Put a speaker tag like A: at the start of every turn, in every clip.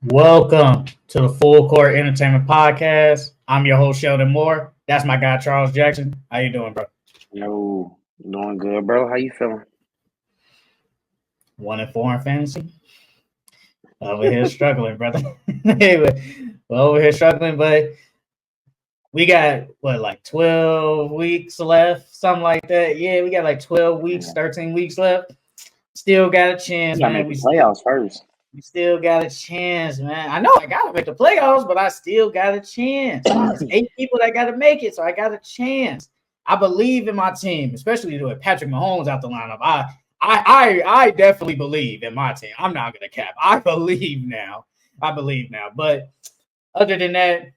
A: Welcome to the Full Court Entertainment Podcast. I'm your host Sheldon Moore. That's my guy Charles Jackson. How you doing, bro?
B: Yo, doing good, bro. How you feeling?
A: 1-4 in fantasy. Over here struggling, brother. Well, over here struggling, but we got like 12 weeks left, something like that. Yeah, we got like 12 weeks,
B: Yeah.
A: 13 weeks left. Still got a chance,
B: You gotta
A: man.
B: make the playoffs first.
A: We still got a chance, man. I know I gotta make the playoffs, but I still got a chance. It's 8 people that gotta make it, so I got a chance. I believe in my team, especially with Patrick Mahomes out the lineup. I definitely believe in my team. I'm not gonna cap. I believe now. But other than that,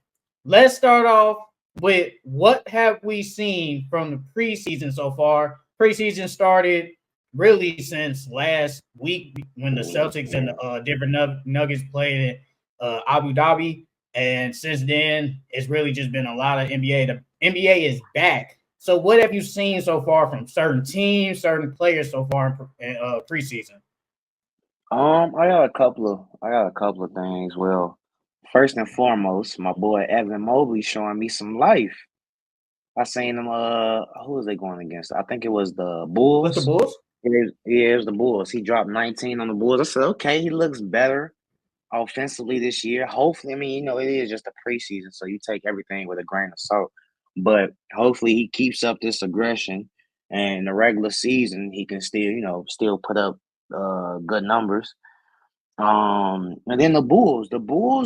A: let's start off with what have we seen from the preseason so far. Preseason started really since last week when the Celtics and the different Nuggets played in Abu Dhabi. And since then, it's really just been a lot of NBA. The NBA is back. So, what have you seen so far from certain teams, certain players so far in preseason?
B: I got a couple of things. Well, first and foremost, my boy Evan Mobley showing me some life. I seen him. Who was they going against? I think it was the
A: With the
B: Bulls.
A: Bulls?
B: It was the Bulls. He dropped 19 on the Bulls. I said, okay, he looks better offensively this year. Hopefully, I mean, it is just a preseason, so you take everything with a grain of salt. But hopefully, he keeps up this aggression, and in the regular season, he can still put up good numbers. And then the Bulls,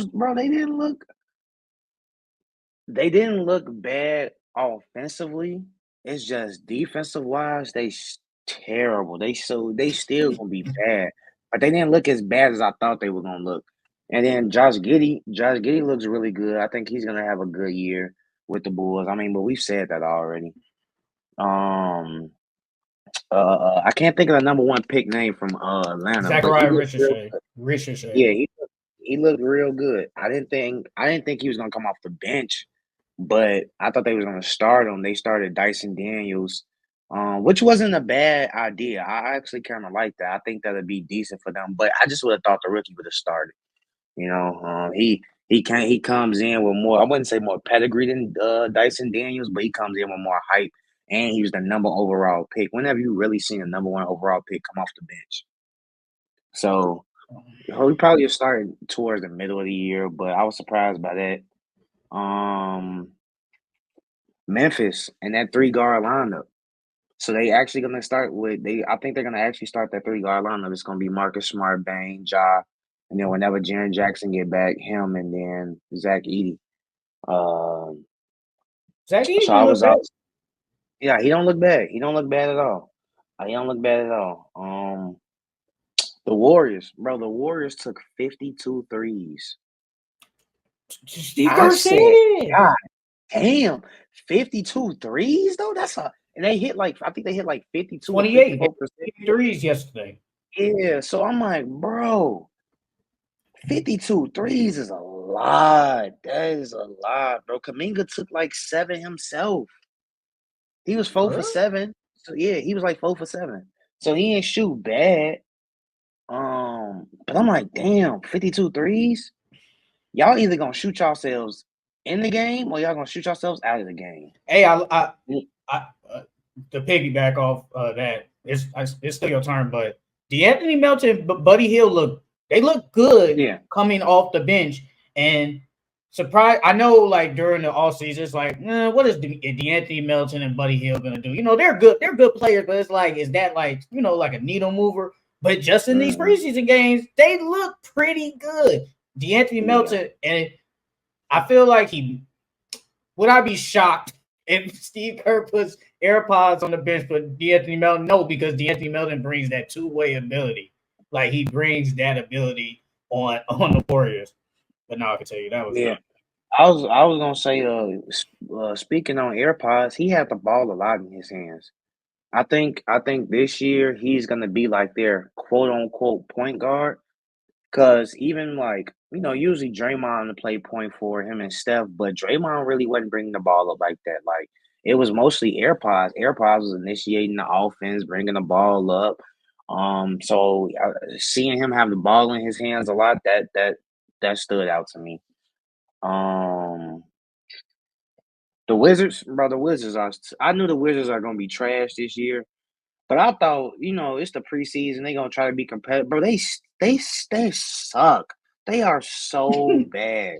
B: bro, they didn't look bad offensively. It's just defensive wise, terrible. They still gonna be bad, but they didn't look as bad as I thought they were gonna look. And then Josh Giddey looks really good. I think he's gonna have a good year with the Bulls. I mean, but we've said that already. Um, I can't think of the number one pick name from Atlanta, but he
A: Zachariah
B: looked real
A: Ricochet.
B: good.
A: Ricochet.
B: Yeah, he looked real good. I didn't think he was gonna come off the bench, but I thought they was gonna start him. They started Dyson Daniels, which wasn't a bad idea. I actually kind of like that. I think that'd be decent for them. But I just would have thought the rookie would have started. He comes in with more. I wouldn't say more pedigree than Dyson Daniels, but he comes in with more hype, and he was the number overall pick. When have you really seen a number one overall pick come off the bench? So he probably just started towards the middle of the year, but I was surprised by that. Memphis and that three guard lineup. So they actually gonna start with they. I think they're gonna actually start that three guard lineup. It's gonna be Marcus Smart, Bane, Ja, and then whenever Jaren Jackson get back, him and then Zach Edey. Um,
A: Zach Edey
B: so
A: don't
B: I
A: look
B: was
A: bad.
B: out. Yeah, he don't look bad. He don't look bad at all. He don't look bad at all. The Warriors, bro. The Warriors took 52 threes.
A: Steve
B: I
A: Kerr said
B: said,
A: it.
B: God damn, 52 threes though. And they hit like I think they hit like 52 or
A: 28. They
B: 54%.
A: hit threes yesterday.
B: Yeah, so I'm like, bro, 52 threes is a lot. That is a lot, bro. Kaminga took like seven himself. He was 4 for 7. So yeah, he was like 4 for 7. So he ain't shoot bad. But I'm like, damn, 52 threes? Y'all either gonna shoot yourselves in the game or y'all gonna shoot yourselves out of the game.
A: Hey, I to piggyback off that, it's still your turn, but D'Anthony Melton, Buddy Hill look good
B: Yeah.
A: coming off the bench and surprise. I know, like during the all season, it's like, what is D'Anthony Melton and Buddy Hill gonna do? They're good players, but it's like, is that like like a needle mover? But just in these
B: Mm-hmm.
A: preseason games, they look pretty good. D'Anthony
B: Yeah.
A: Melton, and I feel like would I be shocked if Steve Kerr puts AirPods on the bench for D'Anthony Melton? No, because D'Anthony Melton brings that two-way ability. Like he brings that ability on the Warriors. But now I can tell you that was
B: Yeah. I was gonna say, speaking on AirPods, he had the ball a lot in his hands. I think this year he's gonna be like their quote unquote point guard. Cause even like, usually Draymond to play point for him and Steph, but Draymond really wasn't bringing the ball up like that. Like it was mostly AirPods. AirPods was initiating the offense, bringing the ball up. So seeing him have the ball in his hands a lot, that stood out to me. The Wizards, bro. The Wizards are. I knew the Wizards are gonna be trash this year, but I thought, it's the preseason. They gonna try to be competitive, bro. They suck. They are so bad.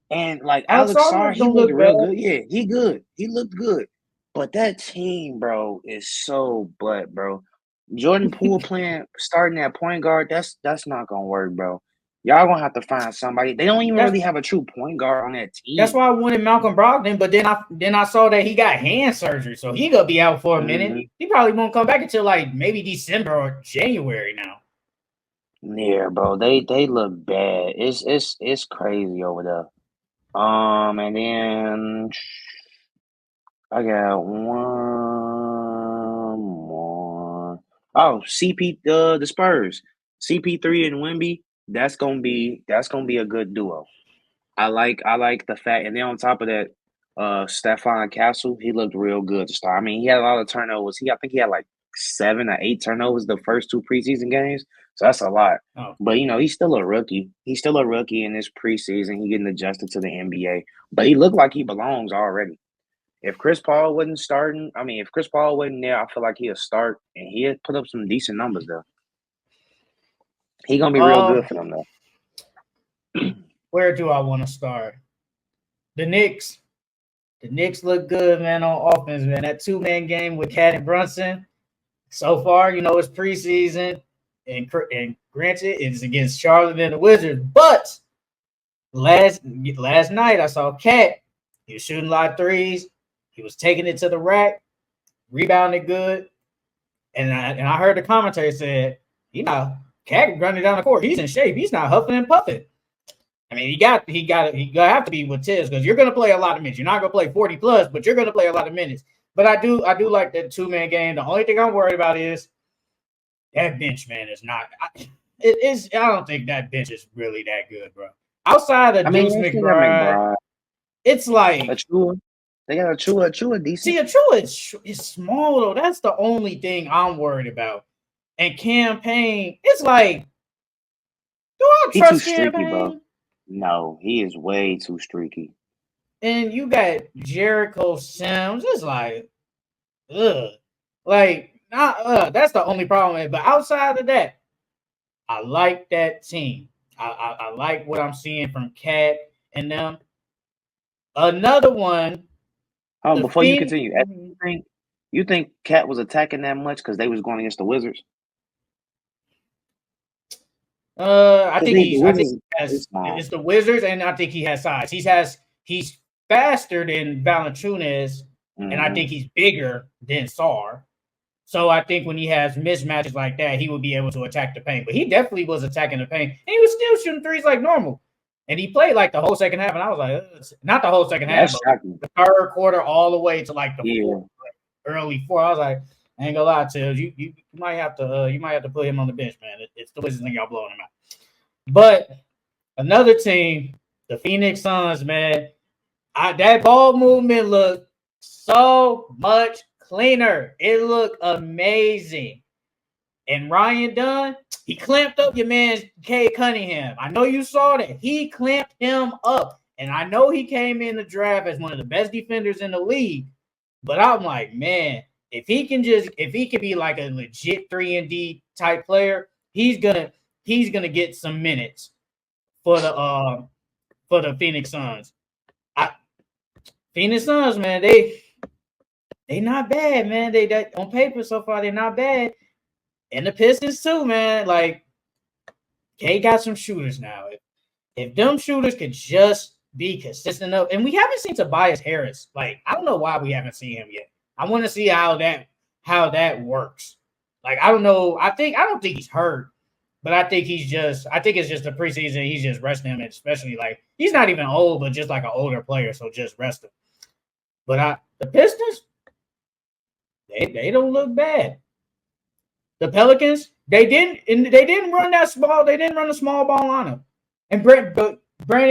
B: And like Alex Sarr,
A: Alexander's
B: he
A: don't
B: looked
A: look
B: real
A: bad.
B: good. Yeah, he good. He looked good. But that team, bro, is so butt, bro. Jordan Poole starting at point guard, that's not gonna work, bro. Y'all gonna have to find somebody. They don't even
A: That's
B: really have a true point guard on that
A: that's
B: team.
A: why I wanted Malcolm Brogdon, but then I saw that he got hand surgery, so he gonna be out for a minute. He probably won't come back until like maybe December or January now.
B: Yeah, bro. They look bad. It's crazy over there. And then I got one more. Oh, the Spurs, CP3 and Wemby. That's gonna be a good duo. I like the fact, and then on top of that, Stephon Castle, he looked real good to start. I mean, he had a lot of turnovers. I think he had like 7 or 8 turnovers the first 2 preseason games. So that's a lot.
A: Oh.
B: But he's still a rookie. He's still a rookie in this preseason. He getting adjusted to the NBA. But he looked like he belongs already. If Chris Paul wasn't starting, if Chris Paul wasn't there, I feel like he'll start and he'll put up some decent numbers though. He gonna be real good for them though.
A: Where do I want to start? The Knicks. The Knicks look good, man, on offense, man. That 2-man game with Cat and Brunson. So far, it's preseason, and granted, it's against Charlotte and the Wizards. But last night, I saw Cat. He was shooting a lot of threes. He was taking it to the rack, rebounded good. And I heard the commentary said, Cat running down the court. He's in shape. He's not huffing and puffing. I mean, he got to have to be with Tiz because you're going to play a lot of minutes. You're not going to play 40 plus, but you're going to play a lot of minutes. But I do like that 2-man game. The only thing I'm worried about is that bench, man, is not. I don't think that bench is really that good, bro. Outside of Deuce McBride, it's like
B: Achua. They got Achua decent.
A: See, Achua is small though. That's the only thing I'm worried about. And Campaign, it's like, do I trust Campaign? Bro.
B: No, he is way too streaky.
A: And you got Jericho Sims. It's like, that's the only problem. But outside of that, I like that team. I like what I'm seeing from Cat and them. Another one.
B: Before you continue, you think Cat was attacking that much because they was going against the Wizards?
A: I think it's the Wizards, and I think he has size. He's faster than Valanciunas, and I think he's bigger than Sarr. So I think when he has mismatches like that, he will be able to attack the paint. But he definitely was attacking the paint, and he was still shooting threes like normal. And he played like the whole second half, and I was like, not the whole second half, but the third quarter all the way to like the early fourth. I was like, I ain't gonna lie to you. You might have to put him on the bench, man. It's the Wizards and y'all blowing him out. But another team, the Phoenix Suns, man, that ball movement looked so much cleaner. It looked amazing. And Ryan Dunn, he clamped up your man Cade Cunningham. I know you saw that. He clamped him up. And I know he came in the draft as one of the best defenders in the league. But I'm like, man, if he can be like a legit 3-and-D type player, he's gonna get some minutes for the Phoenix Suns. Phoenix Suns, man, they not bad, man. They on paper so far they're not bad. And the Pistons too, man. Like, they got some shooters now. If them shooters could just be consistent enough, and we haven't seen Tobias Harris. Like, I don't know why we haven't seen him yet. I want to see how that works. Like, I don't know. I don't think he's hurt, but I think it's just the preseason. He's just resting him, especially like he's not even old, but just like an older player, so just rest him. But the Pistons, they don't look bad. The Pelicans, they didn't run that small. They didn't run a small ball on him. And Brandon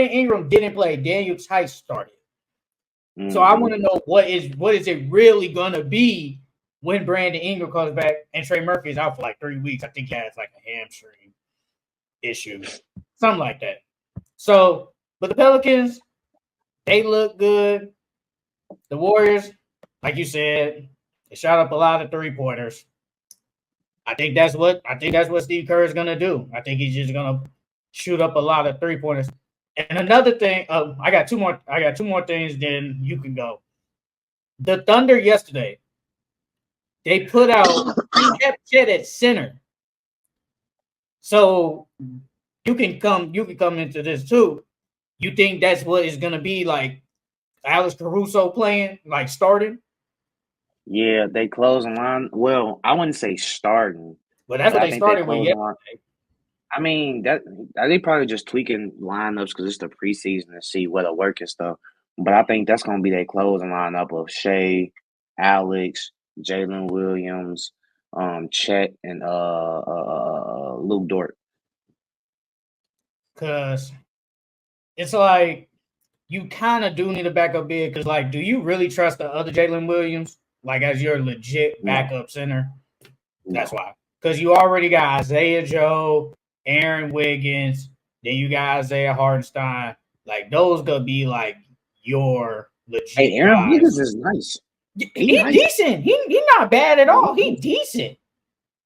A: Ingram didn't play. Daniel Tice started. Mm-hmm. So I want to know what is it really gonna be when Brandon Ingram comes back and Trey Murphy is out for like 3 weeks. I think he has like a hamstring issue, something like that. So, but the Pelicans, they look good. The Warriors, like you said, they shot up a lot of 3-pointers. I think that's what Steve Kerr is gonna do. I think he's just gonna shoot up a lot of 3-pointers. And another thing, I got two more things. Then you can go. The Thunder yesterday, they put out kept Chet at center. So you can come into this too. You think that's what it's gonna be like? Alex Caruso playing, like starting?
B: Yeah, they close the line. Well, I wouldn't say starting,
A: But that's
B: but
A: what
B: I
A: they
B: think they
A: started with
B: close the line.
A: yesterday.
B: I mean, that they probably just tweaking lineups because it's the preseason to see what'll work and stuff. But I think that's gonna be their closing lineup of Shea, Alex, Jalen Williams, Chet, and Luke Dort.
A: Because it's like you kind of do need a backup big. Because like, do you really trust the other Jalen Williams like as your legit
B: No,
A: backup center? That's
B: no.
A: why. Because you already got Isaiah Joe, Aaron Wiggins, then you got Isaiah Hartenstein. Like those gonna be like your
B: Hey,
A: legit
B: Aaron Wiggins
A: guys.
B: is nice. He
A: He
B: nice.
A: decent. He not bad at all. He
B: Nice.
A: decent.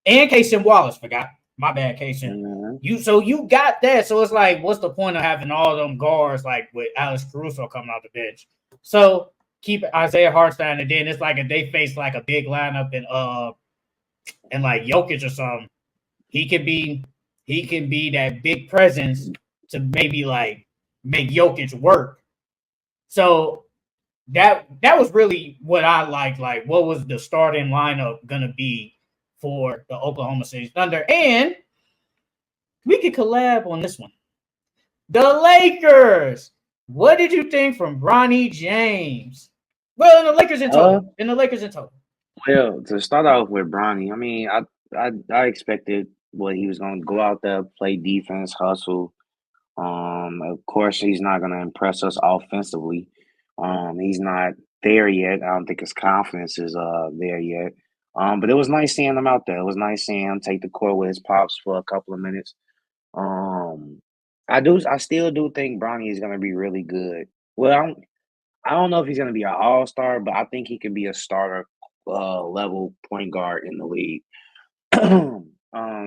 A: And Casey Wallace, forgot. My bad, Casey.
B: Mhm.
A: You got that. So it's like, what's the point of having all them guards like with Alex Caruso coming off the bench? So keep Isaiah Hartenstein, and then it's like if they face like a big lineup and like Jokic or something, he can be that big presence to maybe like make Jokic work. So that was really what I liked. Like, what was the starting lineup gonna be for the Oklahoma City Thunder? And we could collab on this one. The Lakers. What did you think from Bronny James? Well, in the Lakers in
B: Uh,
A: total. In the Lakers in total.
B: well, to start off with Bronny, I mean, I expected what he was going to go out there, play defense, hustle. Of course, he's not going to impress us offensively. He's not there yet. I don't think his confidence is there yet. But it was nice seeing him out there. It was nice seeing him take the court with his pops for a couple of minutes. Um, I still do think Bronny is going to be really good. Well, I don't know if he's going to be an all-star, but I think he can be a starter level point guard in the league.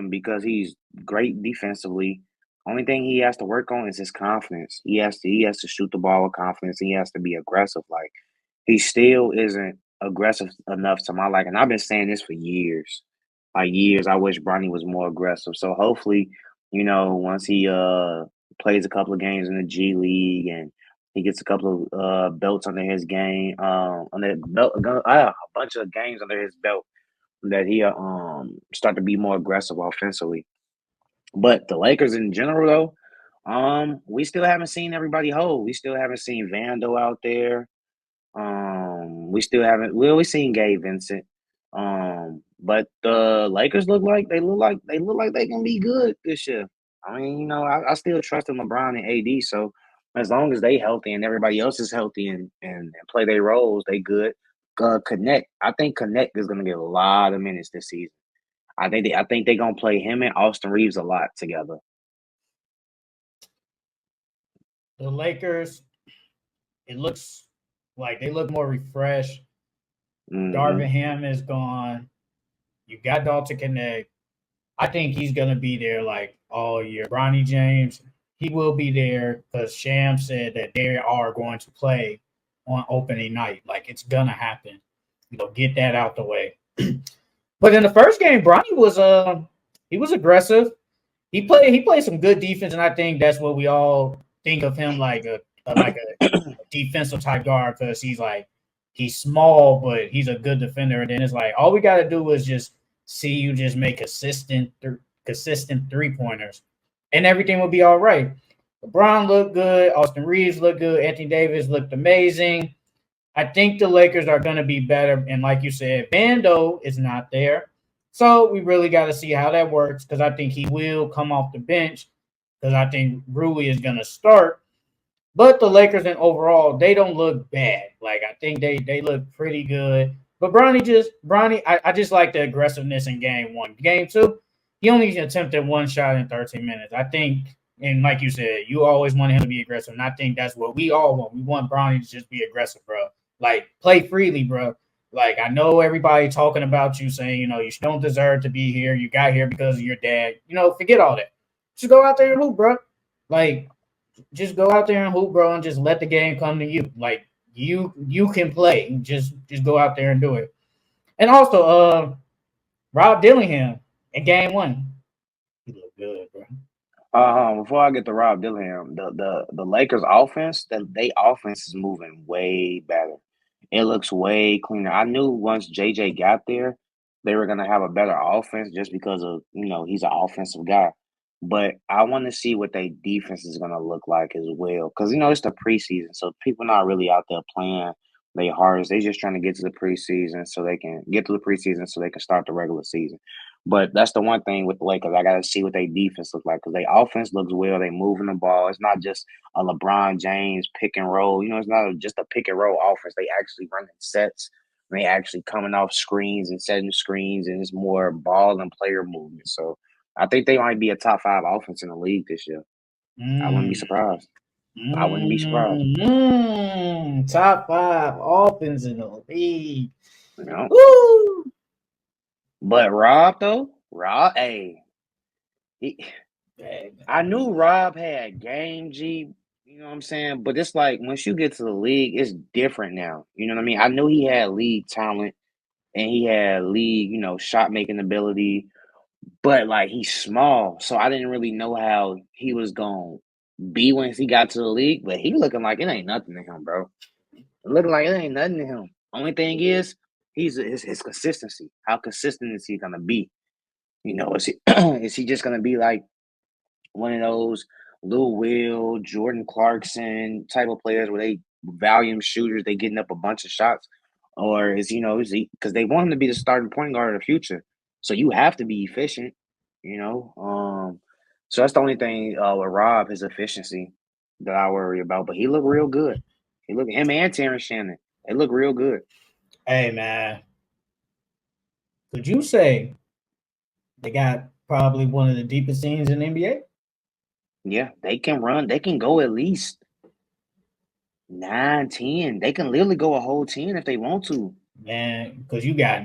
B: Because he's great defensively. Only thing he has to work on is his confidence. He has to shoot the ball with confidence. And he has to be aggressive. Like he still isn't aggressive enough to my liking. I've been saying this for years. Like years. I wish Bronny was more aggressive. So hopefully, once he plays a couple of games in the G League and he gets a couple of belts under his game, under belt, a bunch of games under his belt, that he start to be more aggressive offensively. But the Lakers in general, though, we still haven't seen everybody whole. We still haven't seen Vando out there. We still haven't. We seen Gabe Vincent. But the Lakers look like they can be good this year. I mean, I still trust in LeBron and AD. So as long as they healthy and everybody else is healthy and play their roles, they good. Connect. I think Connect is gonna get a lot of minutes this season. I think they're gonna play him and Austin Reeves a lot together.
A: The Lakers, it looks like they look more refreshed.
B: Hmm.
A: Darvin Ham is gone. You got Dalton Connect. I think he's gonna be there like all year. Bronny James, he will be there because Sham said that they are going to play on opening night. Like it's gonna happen. Get that out the way. But in the first game, Bronny was he was aggressive. He played some good defense, and I think that's what we all think of him like a defensive type guard because he's small, but he's a good defender. And then it's like all we got to do is just see you just make consistent 3-pointers, and everything will be all right. LeBron looked good. Austin Reeves looked good. Anthony Davis looked amazing. I think the Lakers are going to be better. And like you said, Vando is not there. So we really got to see how that works because I think he will come off the bench because I think Rui is going to start. But the Lakers in overall, they don't look bad. Like I think they look pretty good. But Bronny, I just like the aggressiveness in game one. Game two, he only attempted one shot in 13 minutes. I think And like you said, you always want him to be aggressive. And I think that's what we all want. We want Bronny to just be aggressive, bro. Like, play freely, bro. Like, I know everybody talking about you saying, you don't deserve to be here. You got here because of your dad. Forget all that. Just go out there and hoop, bro. Like, just go out there and hoop, bro, and just let the game come to you. Like, you can play. Just go out there and do it. And also, Rob Dillingham in game 1. He looked good, bro.
B: Before I get to Rob Dillingham, the Lakers offense, they offense is moving way better. It looks way cleaner. I knew once JJ got there, they were gonna have a better offense just because of he's an offensive guy. But I want to see what their defense is gonna look like as well, because it's the preseason, so people not really out there playing their hardest. They just trying to get to the preseason so they can start the regular season. But that's the one thing with the Lakers. I got to see what their defense looks like, because their offense looks well. They moving the ball. It's not just a LeBron James pick and roll. It's not just a pick and roll offense. They actually running sets. They actually coming off screens and setting screens, and it's more ball and player movement. So I think they might be a top 5 offense in the league this year. I wouldn't be surprised. I wouldn't be surprised.
A: Top 5 offense in the league.
B: Woo! But Rob, hey, I knew Rob had game, G. You know what I'm saying? But it's like once you get to the league, it's different now. You know what I mean? I knew he had league talent and he had league, shot making ability, but like he's small, so I didn't really know how he was gonna be once he got to the league. But he looking like it ain't nothing to him, bro. Looking like it ain't nothing to him. Only thing is, his consistency. How consistent is he gonna be? Is he just gonna be like one of those Lil Will, Jordan Clarkson type of players where they volume shooters, they getting up a bunch of shots? Or is he, because they want him to be the starting point guard of the future. So you have to be efficient, So that's the only thing with Rob, his efficiency that I worry about. But he looked real good. Him and Terrence Shannon, they look real good.
A: Hey, man. Could you say they got probably one of the deepest teams in the NBA?
B: Yeah, they can run. They can go at least 9, 10. They can literally go a whole 10 if they want to.
A: Man, because you got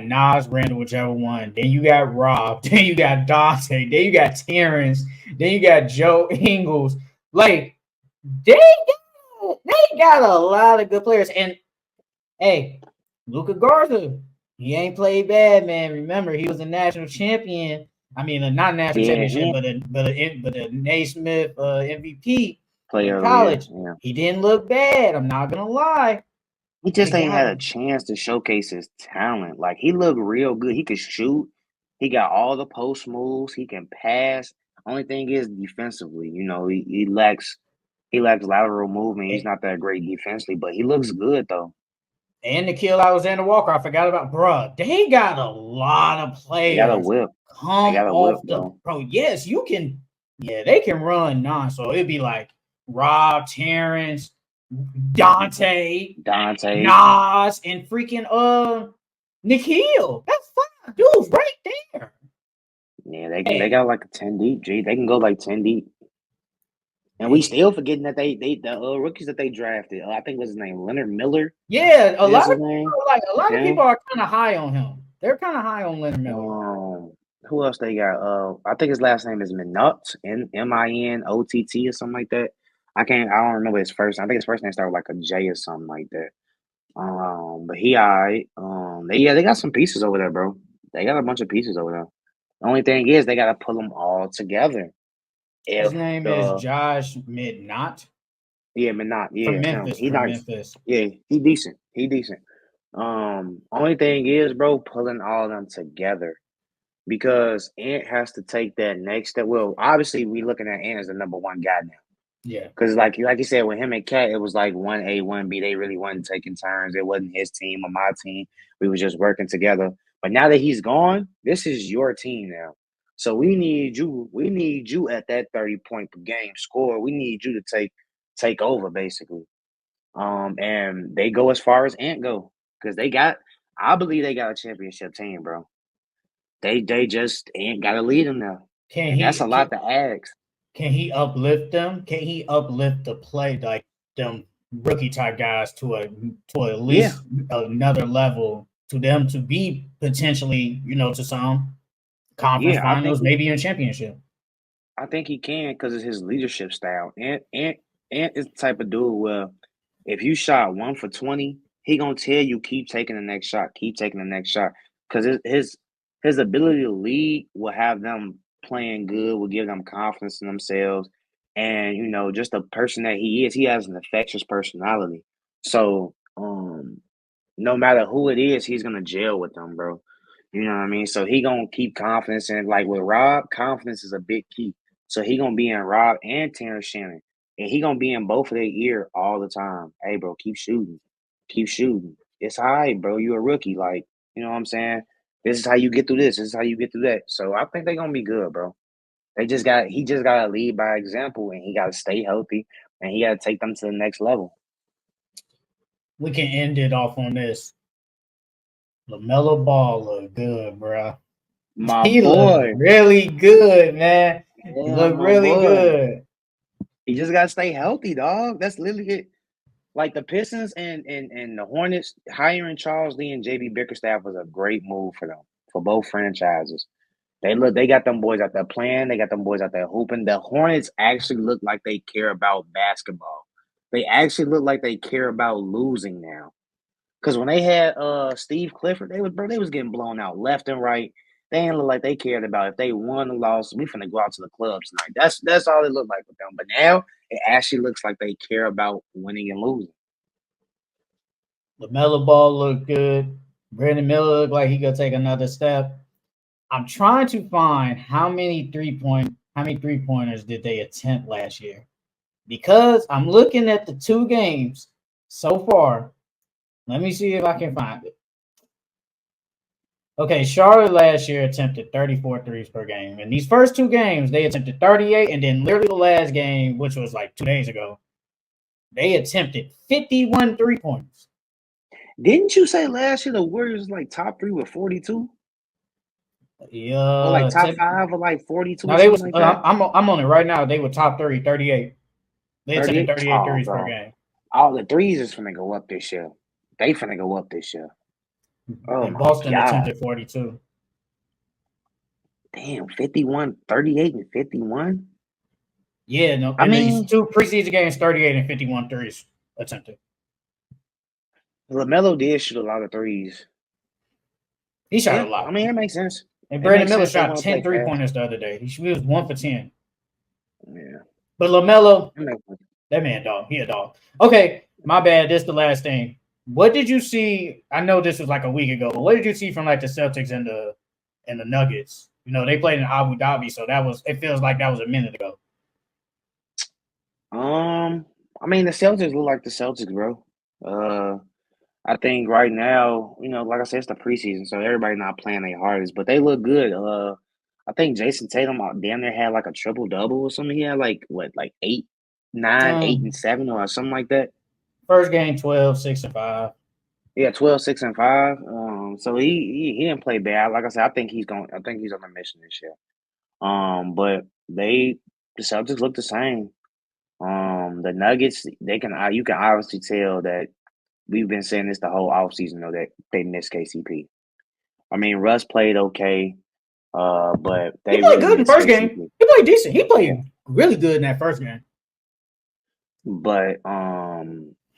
A: Nas, Randall, whichever one. Then you got Rob. Then you got Dante. Then you got Terrence. Then you got Joe Ingles. Like, they got a lot of good players. And, hey, Luka Garza, he ain't played bad, man. Remember, he was a national champion. I mean, not a national championship, but a Naismith MVP
B: player
A: in college.
B: Yeah.
A: He didn't look bad. I'm not gonna lie.
B: He just ain't had a chance to showcase his talent. Like, he looked real good. He could shoot. He got all the post moves. He can pass. Only thing is defensively, he lacks lateral movement. He's not that great defensively, but he looks good though.
A: And Nickeil Alexander-Walker, I forgot about, bruh. They got a lot of players.
B: They got a whip.
A: Bro. Yes, you can. Yeah, they can run so it'd be like Rob, Terrence, Dante, Nas, and freaking Nickeil. That's 5 dudes right there.
B: Yeah, they got like a 10 deep, G. They can go like 10 deep. And we still forgetting that the rookies that they drafted. I think was his name Leonard Miller.
A: Yeah, a lot of people are kind of high on him. They're kind of high on Leonard Miller.
B: Who else they got? I think his last name is Minott, Minott or something like that. I don't remember his first. I think his first name started with like a J or something like that. But he alright. They got some pieces over there, bro. They got a bunch of pieces over there. The only thing is they gotta put them all together.
A: His name is Josh Minott.
B: Yeah, Minott. Yeah,
A: from Memphis.
B: Yeah, he decent. Only thing is, bro, pulling all of them together, because Ant has to take that next step. Well, obviously, we looking at Ant as the number 1 guy now.
A: Yeah,
B: because like you said, with him and Cat, it was like 1A, 1B. They really wasn't taking turns. It wasn't his team or my team. We were just working together. But now that he's gone, this is your team now. So we need you. We need you at that 30-point per game score. We need you to take over basically. And they go as far as Ant go, because I believe they got a championship team, bro. They just ain't got to lead them now.
A: Can
B: and that's a
A: he
B: lot to ask.
A: can he uplift them? Can he uplift the play like them rookie type guys to at
B: Yeah,
A: least another level to them to be potentially, to some conference
B: yeah,
A: finals, maybe in a championship?
B: I think he can because it's his leadership style, and it's the type of dude where if you shot 1 for 20, he gonna tell you keep taking the next shot, keep taking the next shot, because his ability to lead will have them playing good, will give them confidence in themselves, and just the person that he is, he has an infectious personality. So no matter who it is, he's gonna gel with them, bro. You know what I mean? So he gonna keep confidence, and like with Rob, confidence is a big key. So he gonna be in Rob and Terrence Shannon, and he gonna be in both of their ear all the time. Hey, bro, keep shooting, keep shooting. It's all right, bro. You a rookie, like you know what I'm saying. This is how you get through this. This is how you get through that. So I think they're gonna be good, bro. He just got to lead by example, and he got to stay healthy, and he got to take them to the next level.
A: We can end it off on this. LaMelo Ball look good, bro.
B: My
A: He looked
B: boy,
A: really good, man. He
B: yeah,
A: looked
B: my
A: really
B: boy.
A: good.
B: He just gotta stay healthy, dog. That's literally it. Like the Pistons and the Hornets hiring Charles Lee and JB Bickerstaff was a great move for them, for both franchises. They got them boys out there playing, they got them boys out there hooping. The Hornets actually look like they care about basketball. They actually look like they care about losing now. Because when they had Steve Clifford, they was getting blown out left and right. They didn't look like they cared about if they won or lost. We finna go out to the club tonight. That's all it looked like with them. But now it actually looks like they care about winning and losing.
A: LaMelo Ball looked good. Brandon Miller looked like he could take another step. I'm trying to find how many three pointers did they attempt last year? Because I'm looking at the two games so far. Let me see if I can find it. Okay, Charlotte last year attempted 34 threes per game. In these first two games, they attempted 38, and then literally the last game, which was like 2 days ago, they attempted 51 3 pointers.
B: Didn't you say last year the Warriors was like top 3 with 42? Or like
A: Yeah,
B: top 5 with like 42
A: no,
B: or
A: they
B: something
A: was.
B: like that?
A: I'm on it right now. They were top 30, 38. They attempted
B: 38?
A: 38
B: Oh,
A: threes per
B: bro.
A: game.
B: All the threes is finna go up this year. They finna go up this year. Oh
A: And
B: my
A: Boston
B: God.
A: attempted 42.
B: Damn, 51, 38 and 51?
A: Yeah, no,
B: I
A: in these
B: mean,
A: two preseason games, 38 and 51 threes attempted.
B: LaMelo did shoot a lot of threes.
A: He shot a
B: Yeah, I
A: lot.
B: mean, it makes sense.
A: And
B: It
A: Brandon
B: makes
A: Miller
B: sense. They
A: shot
B: want to play
A: 10
B: fast.
A: pointers the other day. He was 1 for 10.
B: Yeah,
A: But LaMelo,
B: it makes sense.
A: that man, dog. He a dog. Okay, my bad. This is the last thing. What did you see? I know this was like a week ago, but what did you see from like the Celtics and the Nuggets? They played in Abu Dhabi, so it feels like that was a minute ago.
B: I mean, the Celtics look like the Celtics, bro. Uh, I think right now, like I said, it's the preseason, so everybody not playing their hardest, but they look good. I think Jason Tatum damn near had like a triple double or something. He had like what, like 8, 9, 8 and
A: Um,
B: 7 or something like that.
A: First game 12, 6 and 5.
B: Yeah, 12, 6 and 5. So he didn't play bad. Like I said, I think he's on a mission this year. But the Celtics look the same. The Nuggets, you can obviously tell that we've been saying this the whole offseason, though, that they miss KCP. I mean, Russ played okay, but
A: He
B: they
A: played
B: really
A: good in the
B: miss
A: first game.
B: KCP.
A: He played decent. He
B: Yeah,
A: played really good in that first game.
B: but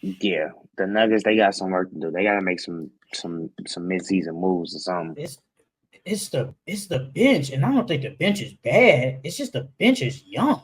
B: yeah, the Nuggets, they got some work to do. They got to make some midseason moves or something.
A: It's the bench, and I don't think the bench is bad. It's just the bench is young.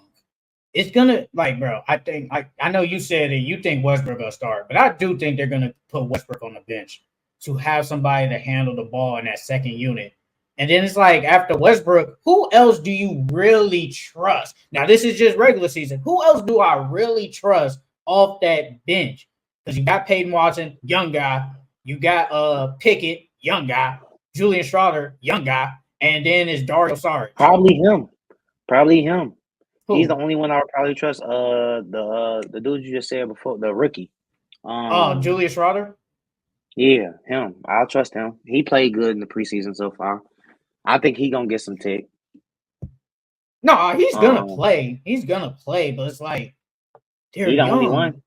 A: It's gonna bro. I know you said that you think Westbrook gonna start, but I do think they're gonna put Westbrook on the bench to have somebody to handle the ball in that second unit. And then it's like after Westbrook, who else do you really trust? Now this is just regular season. Who else do I really trust off that bench? Because you got Peyton Watson, young guy. You got Pickett, young guy. Julian Schroeder, young guy, and then it's Dario Saric.
B: Probably him. Probably him. He's the
A: Who?
B: only one I would probably trust. The dude you just said before, the rookie.
A: Oh, Julius Schroeder.
B: Yeah, him. I'll trust him. He played good in the preseason so far. I think he gonna get some tick.
A: No, he's gonna play. He's gonna play, but it's like they're
B: He the only
A: young.
B: one.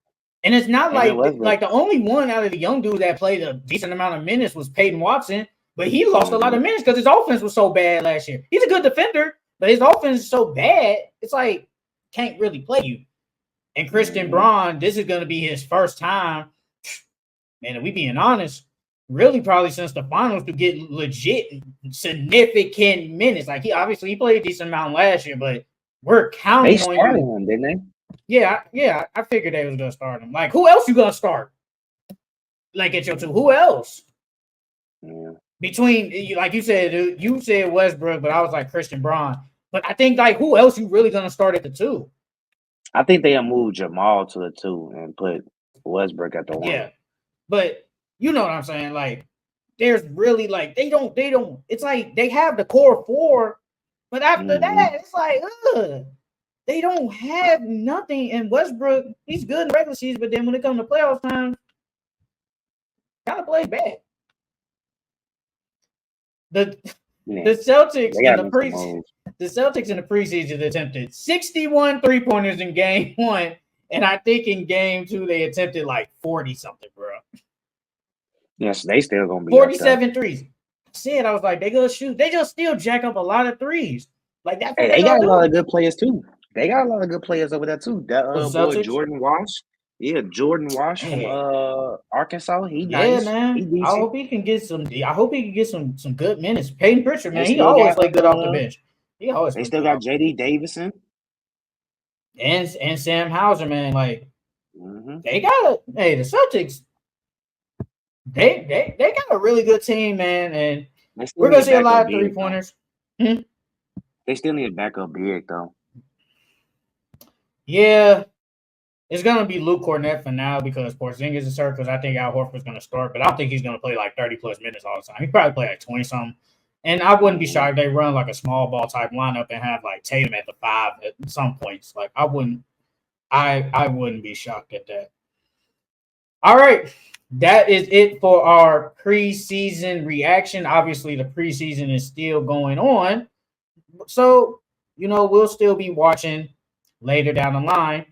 A: And it's not
B: Him and
A: like
B: Westbrook.
A: the only one out of the young dudes that played a decent amount of minutes was Peyton Watson, but he lost a lot of minutes because his offense was so bad last year. He's a good defender, but his offense is so bad, it's like can't really play you. And Christian Braun, this is going to be his first time, man, if we being honest, really probably since the finals to get legit significant minutes. Like he played a decent amount last year, but we're counting
B: They
A: on
B: started
A: you.
B: him, didn't they?
A: Yeah, I figured they was gonna start him. Like, who else you gonna start? Like at your two, who else?
B: Yeah.
A: Between, like you said Westbrook, but I was like Christian Braun. But I think like who else you really gonna start at the two?
B: I think they'll move Jamal to the 2 and put Westbrook at the 1.
A: Yeah, but you know what I'm saying. Like, there's really like they don't. It's like they have the core 4, but after that, it's like they don't have nothing. And Westbrook, he's good in regular season, but then when it comes to playoff time, gotta play bad. The Celtics in the preseason attempted 61 3-pointers in game 1, and I think in game 2 they attempted like 40 something, bro.
B: Yes, they still gonna be
A: 47 threes. I was like, they gonna shoot. They just still jack up a lot of threes. Like that.
B: Hey, they got a lot of good players too. They got a lot of good players over there too. That boy Jordan Wash. Yeah, Jordan Wash from Arkansas. He nice.
A: Man.
B: He
A: I hope he can get some good minutes. Peyton Pritchard, man, he always played good off the bench.
B: They still got JD Davison
A: and Sam Hauser, man. Like they got the Celtics. They got a really good team, man, and we're gonna see a lot of 3-pointers.
B: They still need a backup big though.
A: Yeah. It's going to be Luke Cornett for now because Porzingis is hurt because I think Al Horford's going to start, but I don't think he's going to play like 30-plus minutes all the time. He'd probably play like 20-something. And I wouldn't be shocked if they run like a small ball type lineup and have like Tatum at the 5 at some points. Like I wouldn't be shocked at that. All right. That is it for our preseason reaction. Obviously, the preseason is still going on. So, we'll still be watching later down the line.